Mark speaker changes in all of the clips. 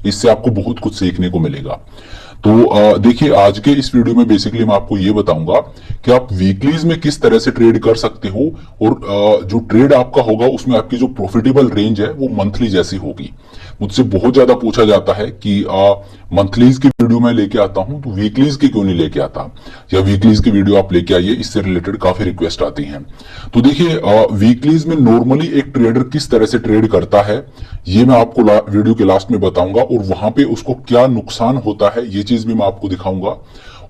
Speaker 1: इससे आपको बहुत कुछ सीखने को मिलेगा। तो देखिए, आज के इस वीडियो में बेसिकली मैं आपको ये बताऊंगा कि आप वीकलीज में किस तरह से ट्रेड कर सकते हो, और जो ट्रेड आपका होगा उसमें आपकी जो प्रॉफिटेबल रेंज है वो मंथली जैसी होगी। मुझसे बहुत ज्यादा पूछा जाता है कि मंथलीज की वीडियो मैं लेके आता हूं तो वीकलीज की क्यों नहीं लेके आता, या वीकलीज की वीडियो आप लेके आइए, इससे रिलेटेड काफी रिक्वेस्ट आती हैं। तो देखिए, वीकलीज में नॉर्मली एक ट्रेडर किस तरह से ट्रेड करता है ये मैं आपको वीडियो के लास्ट में बताऊंगा, और वहां पे उसको क्या नुकसान होता है ये चीज भी मैं आपको दिखाऊंगा।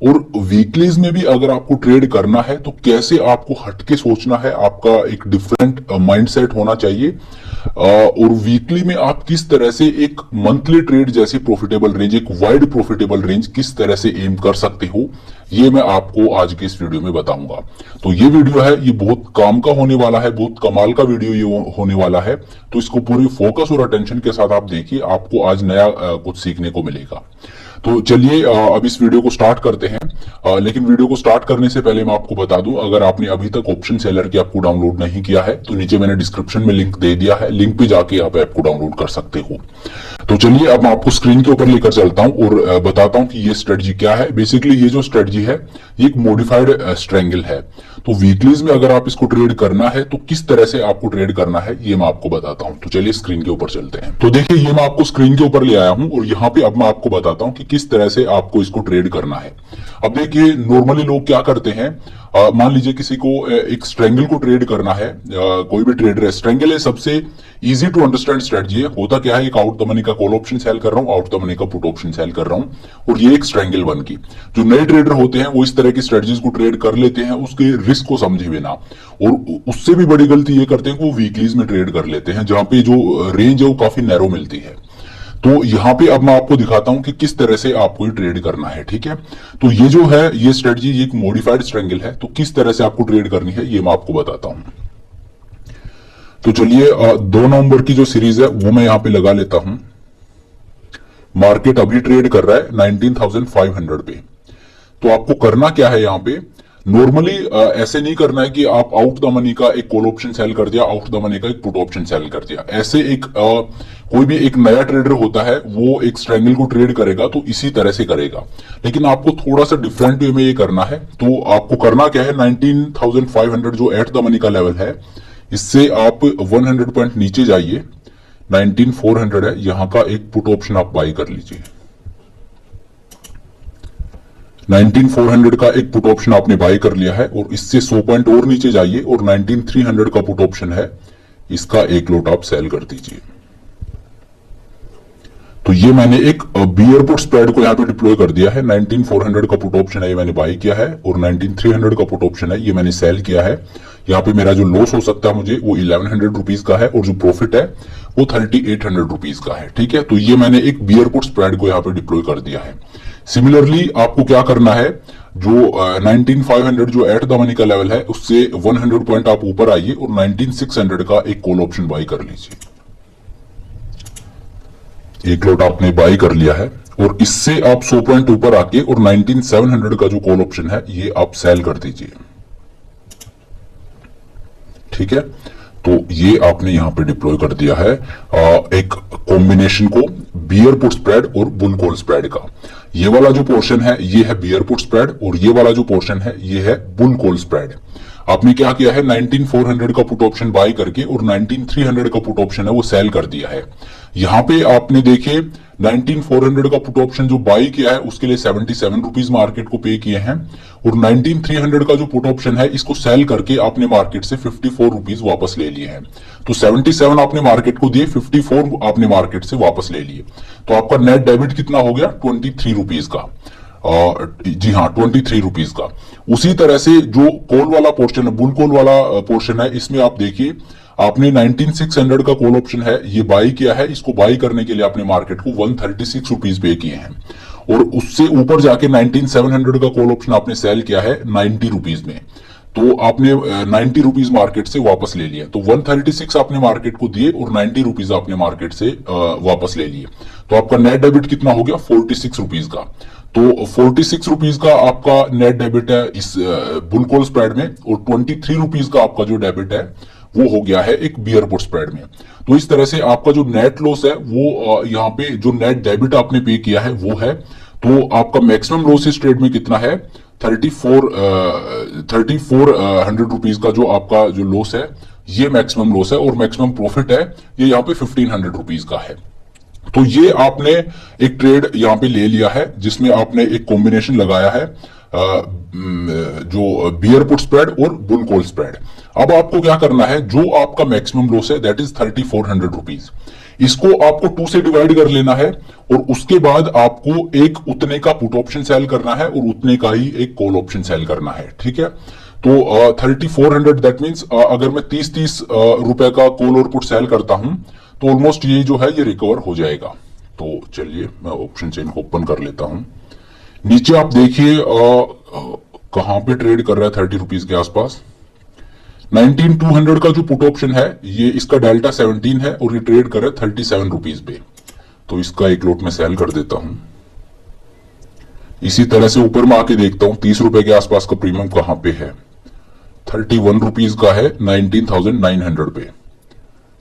Speaker 1: और वीकलीज में भी अगर आपको ट्रेड करना है तो कैसे आपको हटके सोचना है, आपका एक डिफरेंट माइंडसेट होना चाहिए, और वीकली में आप किस तरह से एक मंथली ट्रेड जैसी प्रॉफिटेबल रेंज, एक वाइड प्रॉफिटेबल रेंज किस तरह से एम कर सकते हो, ये मैं आपको आज के इस वीडियो में बताऊंगा। तो ये वीडियो है, ये बहुत काम का होने वाला है, बहुत कमाल का वीडियो ये होने वाला है। तो इसको पूरी फोकस और अटेंशन के साथ आप देखिए, आपको आज नया कुछ सीखने को मिलेगा। तो चलिए अब इस वीडियो को स्टार्ट करते हैं। लेकिन वीडियो को स्टार्ट करने से पहले मैं आपको बता दूं, अगर आपने अभी तक ऑप्शन सेलर की ऐप को डाउनलोड नहीं किया है तो नीचे मैंने डिस्क्रिप्शन में लिंक दे दिया है, लिंक पे जाके आप ऐप को डाउनलोड कर सकते हो। तो चलिए अब मैं आपको स्क्रीन के ऊपर लेकर चलता हूं और बताता हूं कि ये स्ट्रेटजी क्या है। बेसिकली ये जो स्ट्रेटजी है ये एक मॉडिफाइड स्ट्रेंगल है। तो वीकलीज में अगर आप इसको ट्रेड करना है तो किस तरह से आपको ट्रेड करना है ये मैं आपको बताता हूं। तो चलिए स्क्रीन के ऊपर चलते हैं। तो देखिए, ये मैं आपको स्क्रीन के ऊपर ले आया हूं और यहाँ पे अब मैं आपको बताता हूं कि किस तरह से आपको इसको ट्रेड करना है। अब देखिए, नॉर्मली लोग क्या करते हैं, मान लीजिए किसी को एक स्ट्रेंगल को ट्रेड करना है, कोई भी ट्रेडर है, स्ट्रेंगल है सबसे इजी टू अंडरस्टैंड स्ट्रेटजी है। होता क्या है, एक आउट द मनी का कॉल ऑप्शन सेल कर रहा हूं, आउट द मनी का पुट ऑप्शन सेल कर रहा हूं, और ये एक स्ट्रेंगल वन की। जो नए ट्रेडर होते हैं वो इस तरह की स्ट्रेटजीज को ट्रेड कर लेते हैं उसके रिस्क को समझे बिना, और उससे भी बड़ी गलती ये करते हैं कि वो वीकलीज में ट्रेड कर लेते हैं जहां पे जो रेंज है वो काफी नैरो मिलती है। तो यहाँ पे अब मैं आपको दिखाता हूं कि किस तरह से आपको ये ट्रेड करना है, ठीक है। तो ये जो है ये स्ट्रेटजी, ये एक मॉडिफाइड स्ट्रेंगल है, तो किस तरह से आपको ट्रेड करनी है ये मैं आपको बताता हूं। तो चलिए 2 नवंबर की जो सीरीज है वो मैं यहाँ पे लगा लेता हूं। मार्केट अभी ट्रेड कर रहा है 19,500 पे। तो आपको करना क्या है, यहाँ पे नॉर्मली ऐसे नहीं करना है कि आप आउट द मनी का एक कॉल ऑप्शन सेल कर दिया, आउट द मनी का एक पुट ऑप्शन सेल कर दिया। ऐसे एक कोई भी एक नया ट्रेडर होता है वो एक स्ट्रेंगल को ट्रेड करेगा तो इसी तरह से करेगा, लेकिन आपको थोड़ा सा डिफरेंट वे में ये करना है। तो आपको करना क्या है, 19,500 जो एट द मनी का लेवल है, इससे आप 100 पॉइंट नीचे जाइए, 19,400 है, यहां का एक पुट ऑप्शन आप बाई कर लीजिए। 19,400 का एक पुट ऑप्शन आपने बाई कर लिया है, और इससे 100 पॉइंट और नीचे जाइए और 19,300 का पुट ऑप्शन है, इसका एक लोट आप सेल कर दीजिए। तो ये मैंने एक बियर पुट स्प्रेड को यहां पे डिप्लॉय कर दिया है। 19,400 का पुट ऑप्शन है ये मैंने बाई किया है, और 19,300 का पुट ऑप्शन है ये मैंने सेल किया है। यहाँ पे मेरा जो लॉस हो सकता है मुझे वो 1,100 रुपीज का है, और जो प्रॉफिट है वो 3,800 रुपीज का है, ठीक है। तो ये मैंने एक बियर पुट स्प्रेड को यहाँ पे डिप्लॉय कर दिया है। सिमिलरली आपको क्या करना है, जो 19,500 जो एट द मनी का लेवल है उससे 100 पॉइंट आप ऊपर आइए और 19,600 का एक कॉल ऑप्शन बाई कर लीजिए। एक लोट आपने बाई कर लिया है, और इससे आप 100 पॉइंट ऊपर आके और 19,700 का जो कॉल ऑप्शन है ये आप सेल कर दीजिए, ठीक है। तो ये आपने यहां पे डिप्लॉय कर दिया है एक कॉम्बिनेशन को, बियर पुट स्प्रेड और बुल कॉल स्प्रेड का। ये वाला जो पोर्शन है ये है बियर पुट स्प्रेड, और ये वाला जो पोर्शन है ये है बुल कॉल स्प्रेड। आपने क्या किया है, 19,400 का पुट ऑप्शन बाई करके और 19,300 का पुट ऑप्शन है वो सेल कर दिया है। यहां पे आपने देखे 19,400 का पुट ऑप्शन जो बाई किया है उसके लिए 77 रुपीज मार्केट को पे किए हैं, और 19,300 का जो पुट ऑप्शन है इसको सेल करके आपने मार्केट से 54 रुपीज वापस ले लिए हैं। तो 77 आपने मार्केट को दिए, 54 आपने मार्केट से वापस ले लिए। तो आपका नेट डेबिट कितना हो गया, 23 रुपीज का। जी हाँ, 23 रुपीज का। उसी तरह से जो कॉल वाला पोर्शन है, बुल कॉल वाला पोर्शन है, इसमें आप देखिए आपने 19,600 का कॉल ऑप्शन है ये बाई किया है। इसको बाई करने के लिए आपने मार्केट को 136 रुपीज पे किए हैं, और उससे ऊपर जाके 19,700 का कॉल ऑप्शन आपने सेल किया है 90 रुपीज में। तो आपने 90 रुपीज मार्केट से वापस ले लिए। तो 136 आपने मार्केट को दिए और 90 रुपीज आपने मार्केट से वापस ले लिए। तो आपका नेट डेबिट कितना हो गया, 46 रुपीज का। तो 46 रुपीज का आपका नेट डेबिट है इस बुल कॉल स्प्रेड में, और 23 रुपीज का आपका जो डेबिट है वो हो गया है एक बियर पुट स्प्रेड में। तो इस तरह से आपका जो नेट लॉस है वो यहाँ पे जो नेट डेबिट आपने पे किया है वो है। तो आपका मैक्सिमम लॉस इस ट्रेड में कितना है, 3400 रुपीज का जो आपका जो लॉस है ये मैक्सिमम लॉस है, और मैक्सिमम प्रॉफिट है ये यहाँ पे 1500 रुपीज का है। तो ये आपने एक ट्रेड यहाँ पे ले लिया है जिसमें आपने एक कॉम्बिनेशन लगाया है जो बियर पुट स्प्रेड और बुल कॉल स्प्रेड। अब आपको क्या करना है, जो आपका मैक्सिमम लॉस है दैट इज 3400 रुपीज, इसको आपको 2 से डिवाइड कर लेना है और उसके बाद आपको एक उतने का पुट ऑप्शन सेल करना है और उतने का ही एक कॉल ऑप्शन सेल करना है। ठीक है, तो 3400 दैट मीन्स अगर मैं 30 रुपए का कॉल और पुट सेल करता हूं तो ऑलमोस्ट ये जो है ये रिकवर हो जाएगा। तो चलिए मैं ऑप्शन चेन को ओपन कर लेता हूं। नीचे आप देखिए कहां पे ट्रेड कर रहा है 30 रुपीज के आसपास। 19200 का जो पुट ऑप्शन है ये इसका डेल्टा 17 है और ये ट्रेड कर रहा है 37 रुपीज पे। तो इसका एक लॉट में सेल कर देता हूं। इसी तरह से ऊपर में आके देखता हूं 30 रुपए के आसपास का प्रीमियम कहां पे है, 31 रुपीज का है 19,900 पे।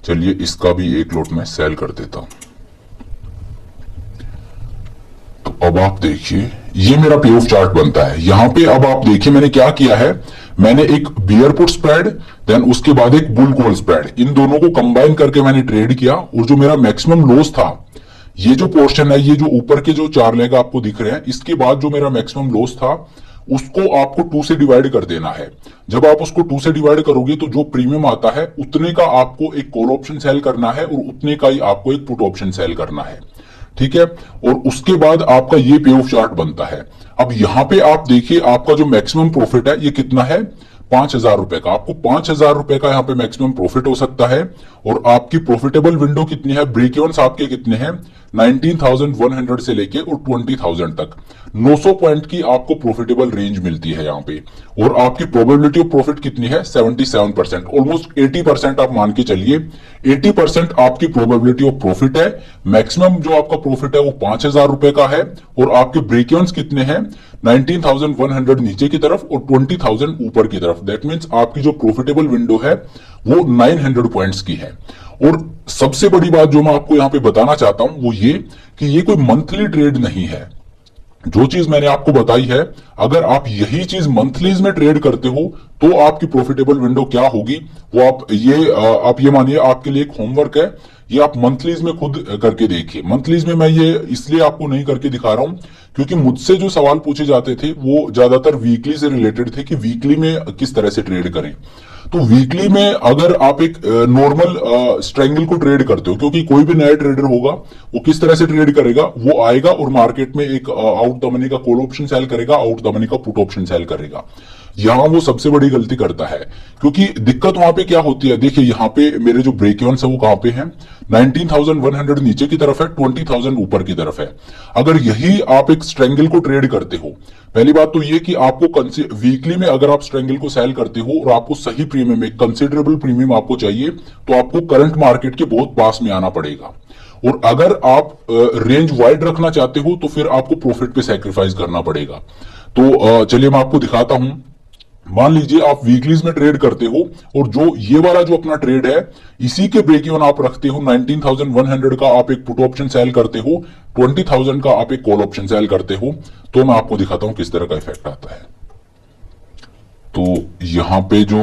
Speaker 1: चलिए इसका भी एक लॉट में सेल कर देता हूं। तो अब आप देखिए ये मेरा पे ऑफ चार्ट बनता है। यहां पे अब आप देखिए मैंने क्या किया है, मैंने एक बियर पुट स्प्रेड देन उसके बाद एक बुल कॉल स्प्रेड, इन दोनों को कंबाइन करके मैंने ट्रेड किया और जो मेरा मैक्सिमम लॉस था, ये जो पोर्शन है ये जो ऊपर के जो 4 लेग आपको दिख रहे हैं, इसके बाद जो मेरा मैक्सिमम लॉस था उसको आपको 2 से डिवाइड कर देना है। जब आप उसको 2 से डिवाइड करोगे तो जो प्रीमियम आता है उतने का आपको एक कॉल ऑप्शन सेल करना है और उतने का ही आपको एक पुट ऑप्शन सेल करना है। ठीक है, और उसके बाद आपका ये पे ऑफ चार्ट बनता है। अब यहां पे आप देखिए आपका जो मैक्सिमम प्रॉफिट है ये कितना है, 5000 रुपए का। आपको 5000 रुपए का यहां पे मैक्सिमम प्रॉफिट हो सकता है और आपकी प्रॉफिटेबल विंडो कितनी है, ब्रेक इवन्स आपके कितने हैं, 19,100 से लेके और 20,000 तक 900 पॉइंट की आपको प्रॉफिटेबल रेंज मिलती है यहाँ पे। और आपकी प्रोबेबिलिटी ऑफ प्रॉफिट कितनी है, 77%, ऑलमोस्ट 80% आप मान के चलिए। 80% आपकी प्रोबेबिलिटी ऑफ प्रॉफिट है। मैक्सिमम जो आपका प्रॉफिट है वो 5000 रुपए का है और आपके ब्रेक इवन्स कितने हैं, 19,100 नीचे की तरफ और 20,000 ऊपर की तरफ। दैट मीन्स आपकी जो प्रॉफिटेबल विंडो है वो 900 पॉइंट्स की है। और सबसे बड़ी बात जो मैं आपको यहां पे बताना चाहता हूं वो ये कि ये कोई मंथली ट्रेड नहीं है। जो चीज मैंने आपको बताई है, अगर आप यही चीज मंथलीज में ट्रेड करते हो तो आपकी प्रॉफिटेबल विंडो क्या होगी वो आप ये मानिए आपके लिए एक होमवर्क है, ये आप मंथलीज में खुद करके देखिए। मंथलीज में मैं ये इसलिए आपको नहीं करके दिखा रहा हूं क्योंकि मुझसे जो सवाल पूछे जाते थे वो ज्यादातर वीकली से रिलेटेड थे कि वीकली में किस तरह से ट्रेड करें। तो वीकली में अगर आप एक नॉर्मल स्ट्रेंगल को ट्रेड करते हो, क्योंकि कोई भी नया ट्रेडर होगा वो किस तरह से ट्रेड करेगा, वो आएगा और मार्केट में एक आउट द मनी का कॉल ऑप्शन सेल करेगा, आउट द मनी का पुट ऑप्शन सेल करेगा। यहां वो सबसे बड़ी गलती करता है क्योंकि दिक्कत वहां पे क्या होती है, देखिए यहां पे मेरे जो ब्रेक इवन्स है वो कहां पे हैं, 19,100 नीचे की तरफ है, 20,000 ऊपर की तरफ है। अगर यही आप एक स्ट्रेंगल को ट्रेड करते हो, पहली बात तो ये कि आपको वीकली में अगर आप स्ट्रेंगल को सेल करते हो और आपको सही प्रीमियम में कंसिडरेबल प्रीमियम आपको चाहिए तो आपको करंट मार्केट के बहुत पास में आना पड़ेगा। और अगर आप रेंज वाइड रखना चाहते हो तो फिर आपको प्रॉफिट पे सैक्रिफाइस करना पड़ेगा। तो चलिए मैं आपको दिखाता हूं। मान लीजिए आप वीकलीज में ट्रेड करते हो और जो ये वाला जो अपना ट्रेड है इसी के ब्रेक इवन आप रखते हो, 19,100 का आप एक पुट ऑप्शन सेल करते हो, 20,000 का आप एक कॉल ऑप्शन सेल करते हो, तो मैं आपको दिखाता हूं किस तरह का इफेक्ट आता है। तो यहां पे जो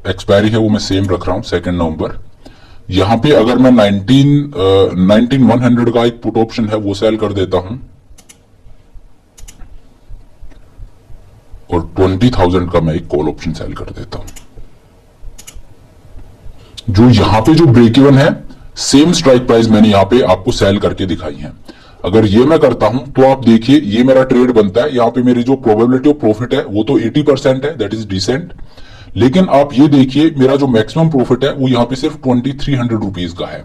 Speaker 1: एक्सपायरी है वो मैं सेम रख रहा हूं 2 नवंबर। यहां पे अगर मैं 19,100 का एक पुट ऑप्शन है वो सेल कर देता हूं और 20,000 का मैं एक कॉल ऑप्शन सेल कर देता हूं, जो यहां पे जो ब्रेक इवन है सेम स्ट्राइक प्राइस मैंने यहां पे आपको सेल करके दिखाई है। अगर ये मैं करता हूं तो आप देखिए ये मेरा ट्रेड बनता है। यहां पे मेरी जो प्रोबेबिलिटी ऑफ प्रॉफिट है वो तो 80% है, दैट इज डिसेंट। लेकिन आप ये देखिए मेरा जो मैक्सिमम प्रॉफिट है वो यहां पे सिर्फ 2,300 रुपीज का है।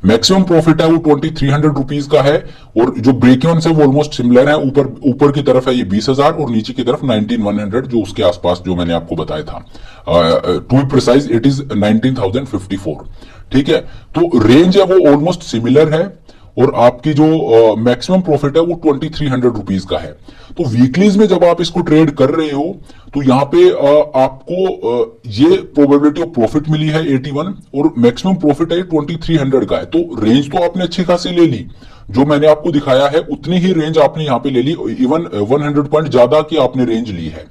Speaker 1: मैक्सिमम प्रॉफिट है वो 2,300 रुपीज का है और जो ब्रेक इवन है वो ऑलमोस्ट सिमिलर है। ऊपर की तरफ है ये 20,000 और नीचे की तरफ 19,100 जो उसके आसपास जो मैंने आपको बताया था। To be precise it is 19,054। ठीक है, तो रेंज है वो ऑलमोस्ट सिमिलर है और आपकी जो मैक्सिमम प्रॉफिट है वो 2300 रुपीज का है। तो वीकलीज में जब आप इसको ट्रेड कर रहे हो तो यहाँ पे आपको ये प्रोबेबिलिटी ऑफ प्रॉफिट मिली है 81 और मैक्सिमम प्रॉफिट है 2300 का है। तो रेंज तो आपने अच्छी खासी ले ली, जो मैंने आपको दिखाया है उतनी ही रेंज आपने यहाँ पे ले ली, इवन 100 पॉइंट ज्यादा की आपने रेंज ली है।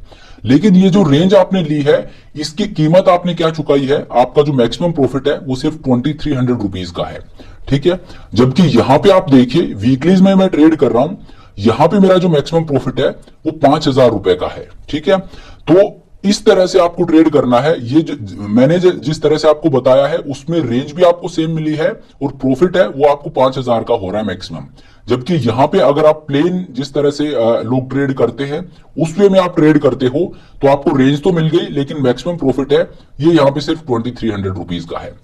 Speaker 1: लेकिन ये जो रेंज आपने ली है इसकी कीमत आपने क्या चुकाई है, आपका जो मैक्सिमम प्रॉफिट है वो सिर्फ 2300 रुपीज का है, ठीक है। जबकि यहां पे आप देखिए वीकलीज में मैं ट्रेड कर रहा हूं, यहां पे मेरा जो मैक्सिमम प्रॉफिट है वो 5000 रुपए का है, ठीक है। तो इस तरह से आपको ट्रेड करना है। ये मैंने जिस तरह से आपको बताया है उसमें रेंज भी आपको सेम मिली है और प्रॉफिट है वो आपको 5000 का हो रहा है मैक्सिमम। जबकि यहां पे अगर आप प्लेन जिस तरह से लोग ट्रेड करते हैं उस वे में आप ट्रेड करते हो तो आपको रेंज तो मिल गई लेकिन मैक्सिमम प्रॉफिट है ये यहां पे सिर्फ 2300 रुपीज का है।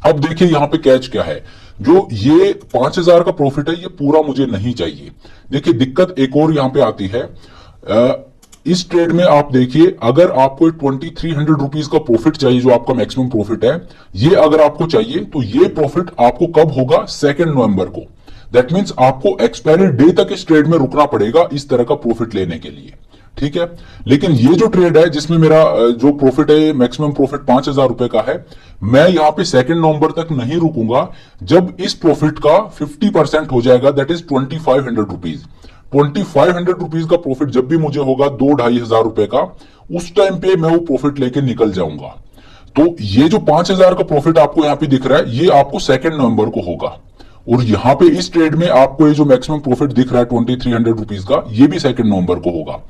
Speaker 1: अब देखिए यहां पे कैच क्या है, जो ये 5000 का प्रॉफिट है ये पूरा मुझे नहीं चाहिए। देखिए दिक्कत एक और यहां पे आती है, इस ट्रेड में आप देखिए अगर आपको 2300 रुपीज का प्रॉफिट चाहिए जो आपका मैक्सिमम प्रॉफिट है, ये अगर आपको चाहिए तो ये प्रॉफिट आपको कब होगा, 2 नवंबर को। दैट मीन्स आपको एक्सपायरी डे तक इस ट्रेड में रुकना पड़ेगा इस तरह का प्रॉफिट लेने के लिए, ठीक है। लेकिन ये जो ट्रेड है जिसमें मेरा जो प्रॉफिट है मैक्सिमम प्रॉफिट 5000 रुपए का है, मैं यहां पे 2 नवंबर तक नहीं रुकूंगा। जब इस प्रॉफिट का 50% हो जाएगा दैट इज 2500 रुपीज, 2500 रुपीज का प्रॉफिट जब भी मुझे होगा 2-2500 रुपए का, उस टाइम पे मैं वो प्रॉफिट लेके निकल जाऊंगा। तो ये जो 5000 का प्रॉफिट आपको यहां पे दिख रहा है ये आपको 2 नवंबर को होगा। और यहां पे इस ट्रेड में आपको ये जो मैक्सिमम प्रॉफिट दिख रहा है 2300 रुपीज का, ये भी 2 नवंबर को होगा।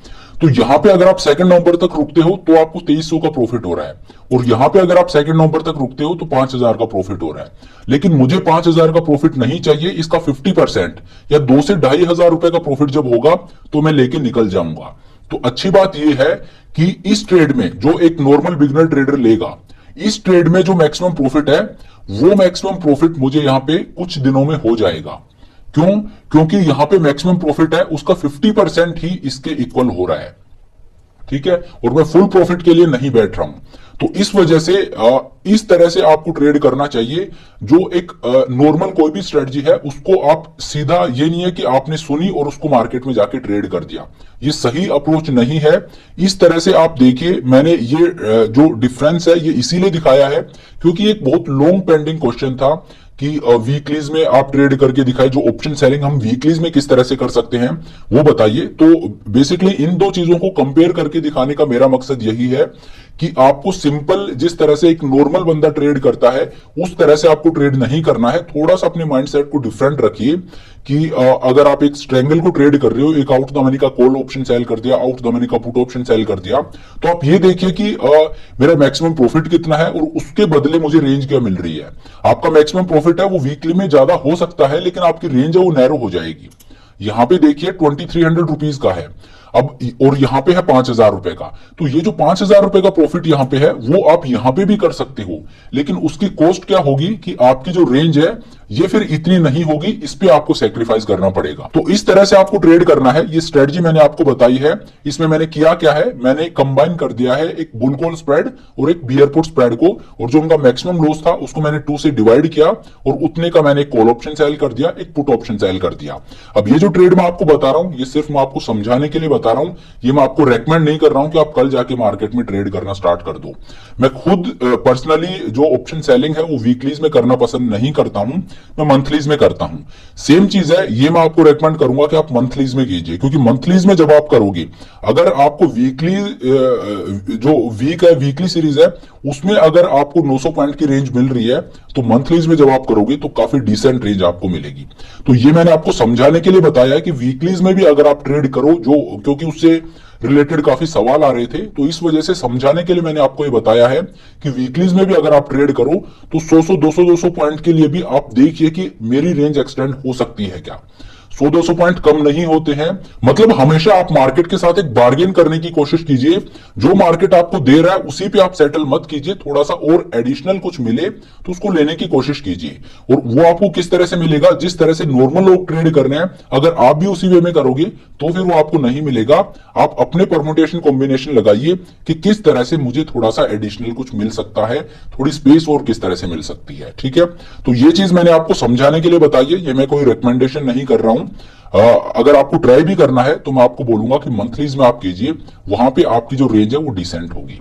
Speaker 1: तो यहां पे अगर आप 2 नवंबर तक रुकते हो तो आपको 2300 का प्रॉफिट हो रहा है, और यहां पे अगर आप 2 नवंबर तक रुकते हो तो 5000 का प्रॉफिट हो रहा है। लेकिन मुझे 5000 का प्रॉफिट नहीं चाहिए, इसका 50% या 2 से 2500 रुपए का प्रॉफिट जब होगा तो मैं लेके निकल जाऊंगा। तो अच्छी बात यह है कि इस ट्रेड में जो एक नॉर्मल बिगनर ट्रेडर लेगा, इस ट्रेड में जो मैक्सिमम प्रॉफिट है वो मैक्सिमम प्रॉफिट मुझे यहां पे कुछ दिनों में हो जाएगा। क्यों? क्योंकि यहां पे मैक्सिमम प्रॉफिट है उसका 50% ही इसके इक्वल हो रहा है, ठीक है। और मैं फुल प्रॉफिट के लिए नहीं बैठ रहा हूं। तो इस वजह से इस तरह से आपको ट्रेड करना चाहिए। जो एक नॉर्मल कोई भी स्ट्रेटजी है उसको आप सीधा, ये नहीं है कि आपने सुनी और उसको मार्केट में जाके ट्रेड कर दिया, ये सही अप्रोच नहीं है। इस तरह से आप देखिए, मैंने ये जो डिफरेंस है ये इसीलिए दिखाया है क्योंकि एक बहुत लॉन्ग पेंडिंग क्वेश्चन था कि वीकलीज में आप ट्रेड करके दिखाए, जो ऑप्शन सेलिंग हम वीकलीज में किस तरह से कर सकते हैं वो बताइए। तो बेसिकली इन दो चीजों को कंपेयर करके दिखाने का मेरा मकसद यही है कि आपको सिंपल जिस तरह से एक नॉर्मल बंदा ट्रेड करता है उस तरह से आपको ट्रेड नहीं करना है। थोड़ा सा अपने माइंडसेट को डिफरेंट रखिए कि अगर आप एक स्ट्रेंगल को ट्रेड कर रहे हो, एक आउट द मनी का कॉल ऑप्शन सेल कर दिया, आउट द मनी का पुट ऑप्शन सेल कर दिया, तो आप ये देखिए कि मेरा मैक्सिमम प्रॉफिट कितना है और उसके बदले मुझे रेंज क्या मिल रही है। आपका मैक्सिमम प्रॉफिट है वो वीकली में ज्यादा हो सकता है लेकिन आपकी रेंज है वो नैरो हो जाएगी। यहां पे देखिए 2300 रुपीज का है अब, और यहां पे है 5000 रुपए का। तो ये जो 5000 रुपए का प्रॉफिट यहां पे है वो आप यहां पे भी कर सकते हो, लेकिन उसकी कॉस्ट क्या होगी कि आपकी जो रेंज है ये फिर इतनी नहीं होगी, इस पे आपको सेक्रीफाइस करना पड़ेगा। तो इस तरह से आपको ट्रेड करना है। ये स्ट्रेटजी मैंने आपको बताई है। इसमें मैंने किया क्या है, मैंने कंबाइन कर दिया है एक बुल कॉल स्प्रेड और एक बियर पुट स्प्रेड को, और जो उनका मैक्सिमम लॉस था उसको मैंने 2 से डिवाइड किया और उतने का मैंने कॉल ऑप्शन सेल कर दिया, एक पुट ऑप्शन सेल कर दिया। अब ये जो ट्रेड मैं आपको बता रहा हूं ये सिर्फ मैं आपको समझाने के लिए बता रहा हूं, ये मैं आपको रेकमेंड नहीं कर रहा हूं कि आप कल जाके मार्केट में ट्रेड करना स्टार्ट कर दो। मैं खुद पर्सनली जो ऑप्शन सेलिंग है वो वीकलीज में करना पसंद नहीं करता हूं, मैं मंथलीज में करता हूं। सेम चीज है, ये मैं आपको रेकमेंड करूंगा कि आप मंथलीज में कीजिए, क्योंकि मंथलीज में जब आप करोगे, अगर आपको वीकली जो वीक है वीकली सीरीज है उसमें अगर आपको 900 पॉइंट की रेंज मिल रही है तो मंथलीज में जब आप करोगे तो काफी डिसेंट रेंज आपको मिलेगी। तो ये मैंने आपको समझाने के लिए बताया है कि वीकलीज में भी अगर आप ट्रेड करो, जो क्योंकि उससे रिलेटेड काफी सवाल आ रहे थे, तो इस वजह से समझाने के लिए मैंने आपको ये बताया है कि वीकलीज में भी अगर आप ट्रेड करो तो 100 200 पॉइंट के लिए भी आप देखिए कि मेरी रेंज एक्सटेंड हो सकती है क्या। 100-200 पॉइंट कम नहीं होते हैं। मतलब हमेशा आप मार्केट के साथ एक बार्गेन करने की कोशिश कीजिए। जो मार्केट आपको दे रहा है उसी पे आप सेटल मत कीजिए, थोड़ा सा और एडिशनल कुछ मिले तो उसको लेने की कोशिश कीजिए। और वो आपको किस तरह से मिलेगा, जिस तरह से नॉर्मल लोग ट्रेड कर रहे हैं, अगर आप भी उसी वे में करोगे तो फिर वो आपको नहीं मिलेगा। आप अपने परमुटेशन कॉम्बिनेशन लगाइए कि किस तरह से मुझे थोड़ा सा एडिशनल कुछ मिल सकता है, थोड़ी स्पेस और किस तरह से मिल सकती है। ठीक है, तो ये चीज मैंने आपको समझाने के लिए बताई है, ये मैं कोई रिकमेंडेशन नहीं कर रहा हूं। अगर आपको ट्राई भी करना है तो मैं आपको बोलूंगा कि मंथलीज में आप कीजिए, वहां पे आपकी जो रेंज है वो डिसेंट होगी।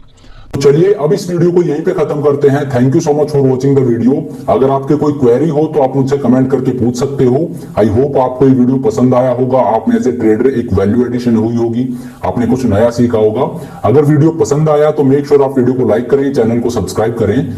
Speaker 1: तो चलिए अब इस वीडियो को यहीं पे खत्म करते हैं। Thank you so much for watching the video. अगर आपके कोई क्वेरी हो तो आप मुझसे कमेंट करके पूछ सकते हो। आई होप आपको ये वीडियो पसंद आया होगा, आप में एज ए ट्रेडर एक वैल्यू एडिशन हुई होगी, आपने कुछ नया सीखा होगा। अगर वीडियो पसंद आया तो मेक श्योर आप वीडियो को लाइक करें, चैनल को सब्सक्राइब करें।